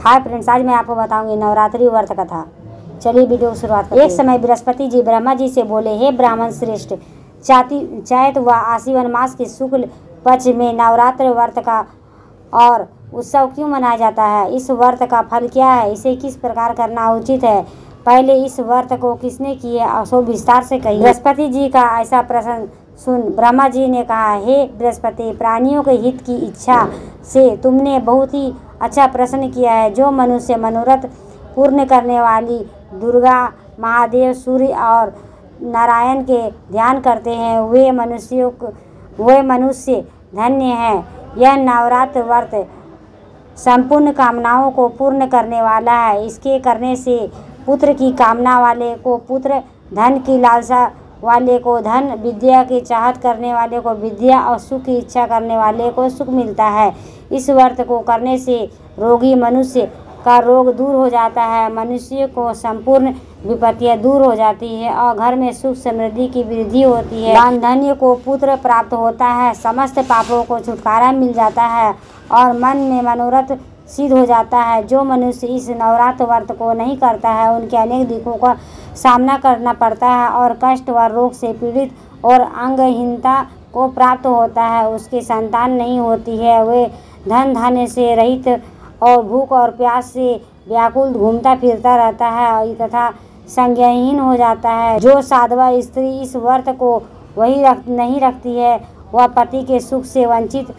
Hi friends, आज मैं आपको बताऊंगी नवरात्रि व्रत कथा। चलिए वीडियो की शुरुआत करते हैं। एक समय बृहस्पति जी ब्रह्मा जी से बोले, हे ब्राह्मण श्रेष्ठ, चैत व आश्विन मास के शुक्ल पक्ष में नवरात्र व्रत का और उत्सव क्यों मनाया जाता है? इस व्रत का फल क्या है? इसे किस प्रकार करना उचित है? पहले इस व्रत को किसने किया, सो विस्तार से कहिए। बृहस्पति जी का ऐसा प्रश्न सुन ब्रह्मा जी ने कहा, हे बृहस्पति, प्राणियों के हित की इच्छा से तुमने बहुत ही अच्छा प्रश्न किया है। जो मनुष्य मनोरथ पूर्ण करने वाली दुर्गा, महादेव, सूर्य और नारायण के ध्यान करते हैं, वे मनुष्य धन्य हैं। यह नवरात्र व्रत संपूर्ण कामनाओं को पूर्ण करने वाला है। इसके करने से पुत्र की कामना वाले को पुत्र, धन की लालसा वाले को धन, विद्या की चाहत करने वाले को विद्या और सुख की इच्छा करने वाले को सुख मिलता है। इस व्रत को करने से रोगी मनुष्य का रोग दूर हो जाता है, मनुष्य को संपूर्ण विपत्तियां दूर हो जाती है और घर में सुख समृद्धि की वृद्धि होती है। दान धन्य को पुत्र प्राप्त होता है, समस्त पापों को छुटकारा मिल जाता है और मन में मनोरथ सिद्ध हो जाता है। जो मनुष्य इस नवरात्र व्रत को नहीं करता है, उनके अनेक दुखों का सामना करना पड़ता है और कष्ट व रोग से पीड़ित और अंगहीनता को प्राप्त होता है। उसकी संतान नहीं होती है, वे धन धान्य से रहित और भूख और प्यास से व्याकुल घूमता फिरता रहता है तथा संज्ञाहीन हो जाता है। जो साधवा स्त्री इस व्रत को नहीं रखती है, वह पति के सुख से वंचित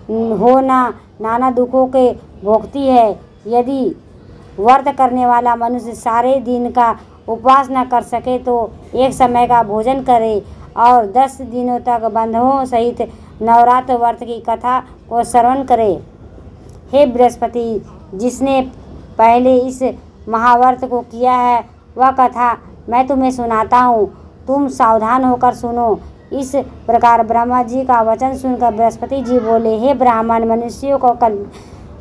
हो नाना दुखों के भोगती है। यदि व्रत करने वाला मनुष्य सारे दिन का उपवास न कर सके तो एक समय का भोजन करे और 10 दिनों तक बंधुओं सहित नवरात्र व्रत की कथा को श्रवण करे। हे बृहस्पति, जिसने पहले इस महाव्रत को किया है, वह कथा मैं तुम्हें सुनाता हूँ, तुम सावधान होकर सुनो। इस प्रकार ब्रह्मा जी का वचन सुनकर बृहस्पति जी बोले, हे ब्राह्मण,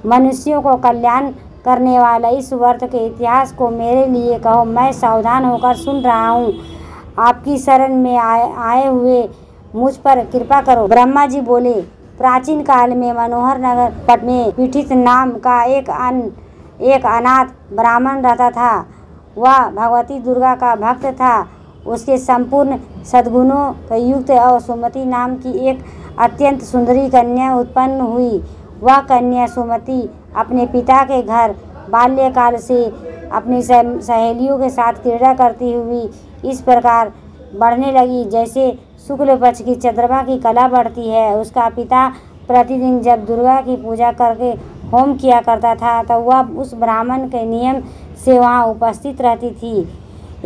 मनुष्यों को कल्याण करने वाला इस व्रत के इतिहास को मेरे लिए कहो, मैं सावधान होकर सुन रहा हूँ। आपकी शरण में आए हुए मुझ पर कृपा करो। ब्रह्मा जी बोले, प्राचीन काल में मनोहर नगर पट में पीठित नाम का एक अनाथ ब्राह्मण रहता था। वह भगवती दुर्गा का भक्त था। उसके संपूर्ण सद्गुणों के युक्त और सुमति नाम की एक अत्यंत सुंदरी कन्या उत्पन्न हुई। वह कन्या सुमति अपने पिता के घर बाल्यकाल से अपनी सहेलियों के साथ क्रीड़ा करती हुई इस प्रकार बढ़ने लगी जैसे शुक्ल पक्ष की चंद्रमा की कला बढ़ती है। उसका पिता प्रतिदिन जब दुर्गा की पूजा करके होम किया करता था, तो वह उस ब्राह्मण के नियम से वहाँ उपस्थित रहती थी।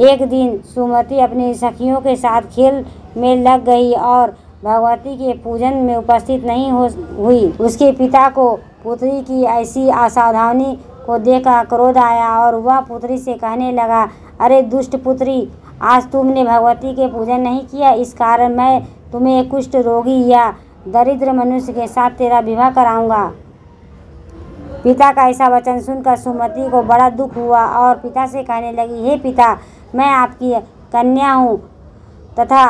एक दिन सुमति अपनी सखियों के साथ खेल में लग गई और भगवती के पूजन में उपस्थित नहीं हुई। उसके पिता को पुत्री की ऐसी असावधानी को देखकर क्रोध आया और वह पुत्री से कहने लगा, अरे दुष्ट पुत्री, आज तुमने भगवती के पूजन नहीं किया, इस कारण मैं तुम्हें कुष्ठ रोगी या दरिद्र मनुष्य के साथ तेरा विवाह कराऊंगा। पिता का ऐसा वचन सुनकर सुमति को बड़ा दुख हुआ और पिता से कहने लगी, हे पिता, मैं आपकी कन्या हूँ तथा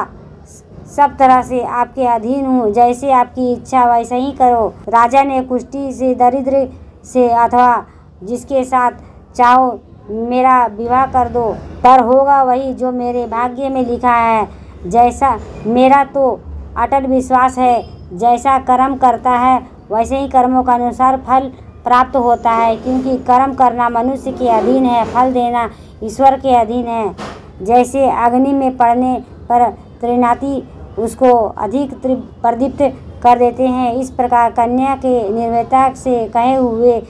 सब तरह से आपके अधीन हूँ, जैसे आपकी इच्छा वैसे ही करो। राजा ने कुष्ठी से, दरिद्र से अथवा जिसके साथ चाहो मेरा विवाह कर दो, पर होगा वही जो मेरे भाग्य में लिखा है। जैसा मेरा तो अटल विश्वास है, जैसा कर्म करता है वैसे ही कर्मों के अनुसार फल प्राप्त होता है, क्योंकि कर्म करना मनुष्य के अधीन है, फल देना ईश्वर के अधीन है। जैसे अग्नि में पड़ने पर त्रिनाती उसको अधिक प्रदीप्त कर देते हैं, इस प्रकार कन्या के निर्भयता से कहे हुए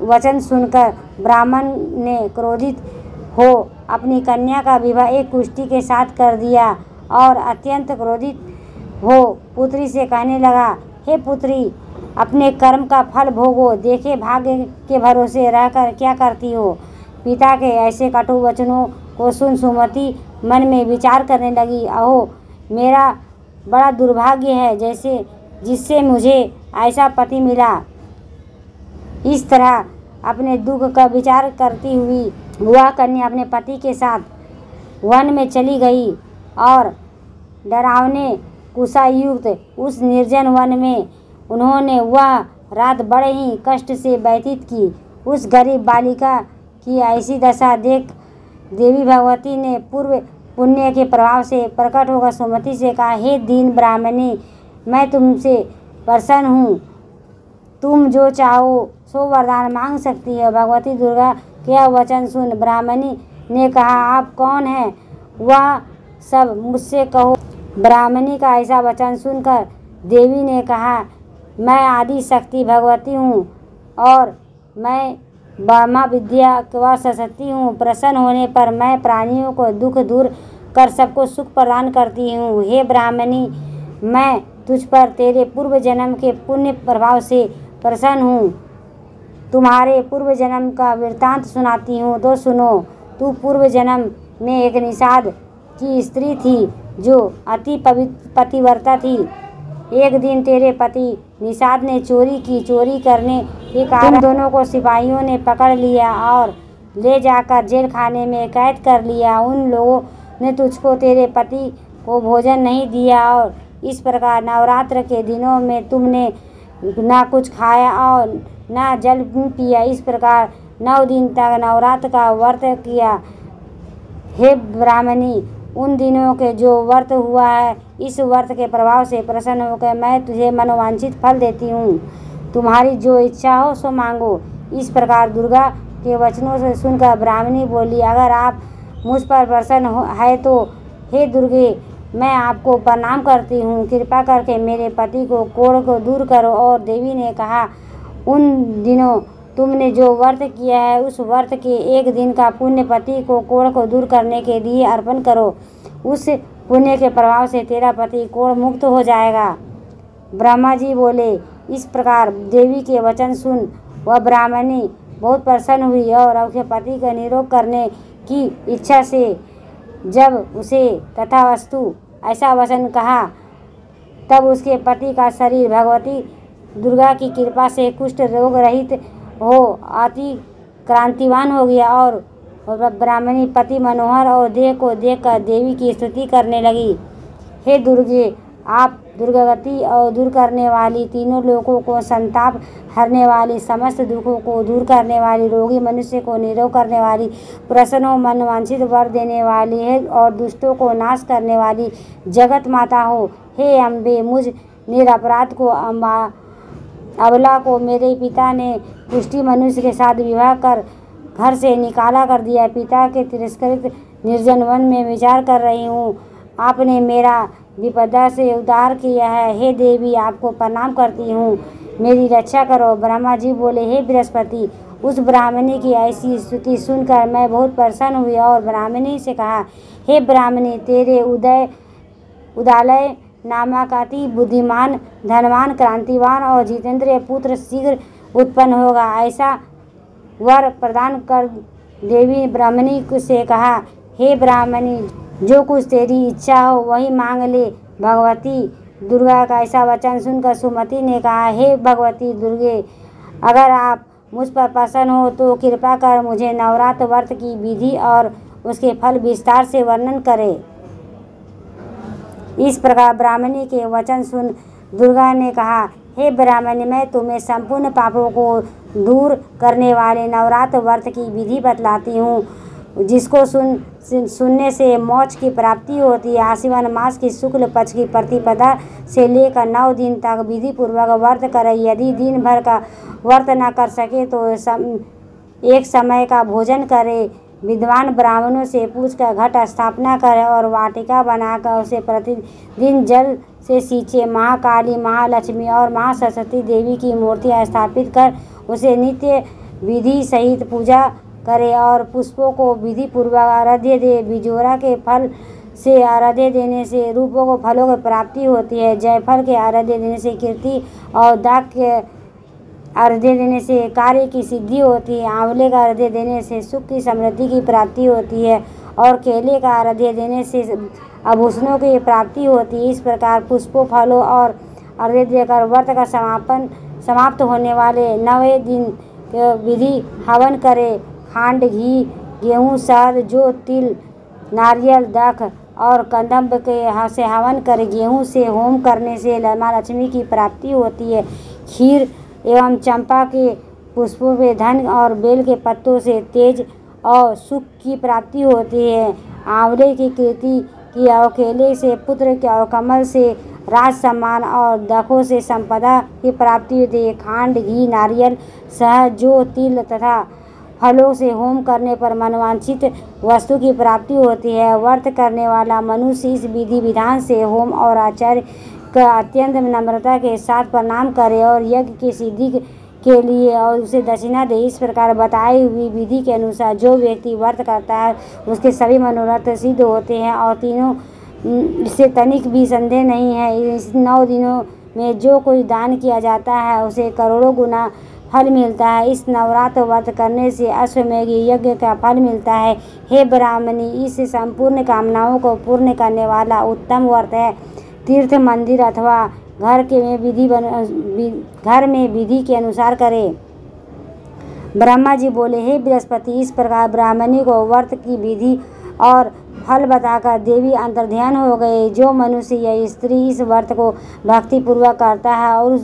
वचन सुनकर ब्राह्मण ने क्रोधित हो अपनी कन्या का विवाह एक कुष्ठी के साथ कर दिया और अत्यंत क्रोधित हो पुत्री से कहने लगा, हे पुत्री, अपने कर्म का फल भोगो, देखे भाग्य के भरोसे रहकर क्या करती हो। पिता के ऐसे कटु वचनों को सुन सुमति मन में विचार करने लगी, अहो मेरा बड़ा दुर्भाग्य है जिससे मुझे ऐसा पति मिला। इस तरह अपने दुख का विचार करती हुई वह कन्या अपने पति के साथ वन में चली गई और डरावने कुशायुक्त उस निर्जन वन में उन्होंने वह रात बड़े ही कष्ट से व्यतीत की। उस गरीब बालिका की ऐसी दशा देख देवी भगवती ने पूर्व पुण्य के प्रभाव से प्रकट होकर सुमति से कहा, हे दीन ब्राह्मणी, मैं तुमसे प्रसन्न हूँ, तुम जो चाहो सो वरदान मांग सकती है। भगवती दुर्गा क्या वचन सुन ब्राह्मणी ने कहा, आप कौन हैं, वह सब मुझसे कहो। ब्राह्मणी का ऐसा वचन सुनकर देवी ने कहा, मैं आदि शक्ति भगवती हूँ और मैं ब्रह्मा विद्या व सरस्वती हूँ। प्रसन्न होने पर मैं प्राणियों को दुख दूर कर सबको सुख प्रदान करती हूँ। हे ब्राह्मणी, मैं तुझ पर तेरे पूर्व जन्म के पुण्य प्रभाव से प्रसन्न हूँ। तुम्हारे पूर्व जन्म का वृत्तांत सुनाती हूँ तो सुनो। तू पूर्व जन्म में एक निषाद की स्त्री थी जो अति पतिव्रता थी। एक दिन तेरे पति निषाद ने चोरी की। चोरी करने के कारण दोनों को सिपाहियों ने पकड़ लिया और ले जाकर जेल खाने में कैद कर लिया। उन लोगों ने तुझको तेरे पति को भोजन नहीं दिया और इस प्रकार नवरात्र के दिनों में तुमने ना कुछ खाया और ना जल पिया। इस प्रकार 9 दिन तक नवरात्र का व्रत किया। हे ब्राह्मणी, उन दिनों के जो व्रत हुआ है, इस व्रत के प्रभाव से प्रसन्न होकर मैं तुझे मनोवांछित फल देती हूँ। तुम्हारी जो इच्छा हो सो मांगो। इस प्रकार दुर्गा के वचनों से सुनकर ब्राह्मणी बोली, अगर आप मुझ पर प्रसन्न है तो हे दुर्गे, मैं आपको प्रणाम करती हूँ। कृपा करके मेरे पति को कोढ़ को दूर करो। और देवी ने कहा, उन दिनों तुमने जो व्रत किया है उस व्रत के एक दिन का पुण्य पति को कोढ़ को दूर करने के लिए अर्पण करो। उस पुण्य के प्रभाव से तेरा पति कोढ़ मुक्त हो जाएगा। ब्रह्मा जी बोले। इस प्रकार देवी के वचन सुन वह ब्राह्मणी बहुत प्रसन्न हुई और उसके पति का निरोग करने की इच्छा से जब उसे तथास्तु ऐसा वचन कहा, तब उसके पति का शरीर भगवती दुर्गा की कृपा से कुष्ठ रोग रहित हो अति क्रांतिवान हो गया और ब्राह्मणी पति मनोहर और देह को देखकर देवी की स्तुति करने लगी। हे दुर्गे, आप दुर्गति और दूर करने वाली, तीनों लोगों को संताप हरने वाली, समस्त दुखों को दूर करने वाली, रोगी मनुष्य को निरोग करने वाली, प्रसन्न मनवांछित वर देने वाली है और दुष्टों को नाश करने वाली जगत माता हो। हे अम्बे, मुझ निरपराध को अबला को मेरे पिता ने पुष्टि मनुष्य के साथ विवाह कर घर से निकाला कर दिया। पिता के तिरस्कृत निर्जन वन में विचार कर रही हूँ। आपने मेरा विपदा से उद्धार किया है। हे देवी, आपको प्रणाम करती हूँ, मेरी रक्षा करो। ब्रह्मा जी बोले, हे बृहस्पति, उस ब्राह्मणी की ऐसी स्तुति सुनकर मैं बहुत प्रसन्न हुई और ब्राह्मणी से कहा, हे ब्राह्मणी, तेरे उदालय नामक अति बुद्धिमान, धनवान, क्रांतिवान और जितेंद्रिय पुत्र शीघ्र उत्पन्न होगा। ऐसा वर प्रदान कर देवी ब्राह्मणी से कहा, हे ब्राह्मणी, जो कुछ तेरी इच्छा हो वही मांग ले। भगवती दुर्गा का ऐसा वचन सुनकर सुमति ने कहा, हे भगवती दुर्गे, अगर आप मुझ पर प्रसन्न हो तो कृपा कर मुझे नवरात्र व्रत की विधि और उसके फल विस्तार से वर्णन करें। इस प्रकार ब्राह्मणी के वचन सुन दुर्गा ने कहा, हे ब्राह्मणी, मैं तुम्हें संपूर्ण पापों को दूर करने वाले नवरात्र व्रत की विधि बतलाती हूँ, जिसको सुनने से मोक्ष की प्राप्ति होती है। आश्विन मास की शुक्ल पक्ष की प्रतिपदा से लेकर 9 दिन तक विधि पूर्वक व्रत करें। यदि दिन भर का व्रत न कर सके तो एक समय का भोजन करें। विद्वान ब्राह्मणों से पूछकर घट स्थापना करें और वाटिका बनाकर उसे प्रतिदिन जल से सींचे। महाकाली, महालक्ष्मी और महासरस्वती देवी की मूर्तियाँ स्थापित कर उसे नित्य विधि सहित पूजा करे और पुष्पों को विधि पूर्वक आराध्य दे। बिजोरा के फल से आराध्य देने से रूपों को फलों की प्राप्ति होती है। जायफल के आराध्य देने से कीर्ति और दाग के आराध्य देने से कार्य की सिद्धि होती है। आंवले का आराध्य देने से सुख की समृद्धि की प्राप्ति होती है और केले का आराध्य देने से आभूषणों की प्राप्ति होती है। इस प्रकार पुष्पों, फलों और आराध्य देकर व्रत का समाप्त होने वाले 9वें दिन विधि हवन करे। खांड, घी, गेहूँ, शहद, जो, तिल, नारियल, दख और कंदम्ब के से हवन करे। गेहूँ से होम करने से माँ लक्ष्मी की प्राप्ति होती है। खीर एवं चंपा के पुष्पों पे धन और बेल के पत्तों से तेज और सुख की प्राप्ति होती है। आंवले की कीर्ति की और केले से पुत्र के और कमल से राज सम्मान और दाखों से संपदा की प्राप्ति होती है। खांड, घी, नारियल, शहद, जौ, तिल तथा फलों से होम करने पर मनवांछित वस्तु की प्राप्ति होती है। व्रत करने वाला मनुष्य इस विधि विधान से होम और आचार्य का अत्यंत नम्रता के साथ प्रणाम करे और यज्ञ की सिद्धि के लिए और उसे दक्षिणा दे। इस प्रकार बताई हुई विधि के अनुसार जो व्यक्ति व्रत करता है उसके सभी मनोरथ सिद्ध होते हैं और तीनों इससे तनिक भी संदेह नहीं है। इस 9 दिनों में जो कोई दान किया जाता है उसे करोड़ों गुना फल मिलता है। इस नवरात्र व्रत करने से अश्वमेध यज्ञ का फल मिलता है। हे ब्राह्मणी, इस संपूर्ण कामनाओं को पूर्ण करने वाला उत्तम व्रत है। तीर्थ, मंदिर अथवा घर में विधि के अनुसार करें। ब्रह्मा जी बोले, हे बृहस्पति, इस प्रकार ब्राह्मणी को व्रत की विधि और फल बताकर देवी अंतर्ध्यान हो गए। जो मनुष्य या स्त्री इस व्रत को भक्तिपूर्वक करता है और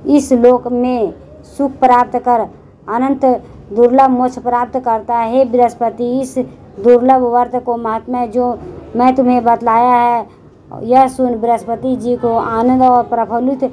इस लोक में सुख प्राप्त कर अनंत दुर्लभ मोक्ष प्राप्त करता है। हे बृहस्पति, इस दुर्लभ व्रत को महात्म्य जो मैं तुम्हें बतलाया है यह सुन बृहस्पति जी को आनंद और प्रफुल्लित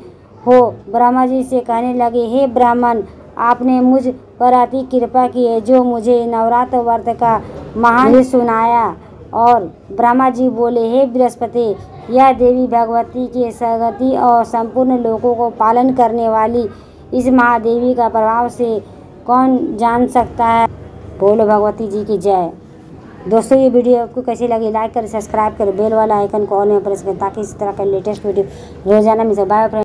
हो ब्रह्मा जी से कहने लगे, हे ब्राह्मण, आपने मुझ पर अति कृपा की है जो मुझे नवरात्र व्रत का महान सुनाया। और ब्रह्मा जी बोले, हे बृहस्पति, यह देवी भगवती के सगति और संपूर्ण लोकों को पालन करने वाली इस महादेवी का प्रभाव से कौन जान सकता है। बोलो भगवती जी की जय। दोस्तों, ये वीडियो आपको कैसी लगी लाइक करें, सब्सक्राइब करें, बेल वाला आइकन को ऑल में प्रेस करें ताकि इस तरह का लेटेस्ट वीडियो रोजाना मिल सके। Bye friends.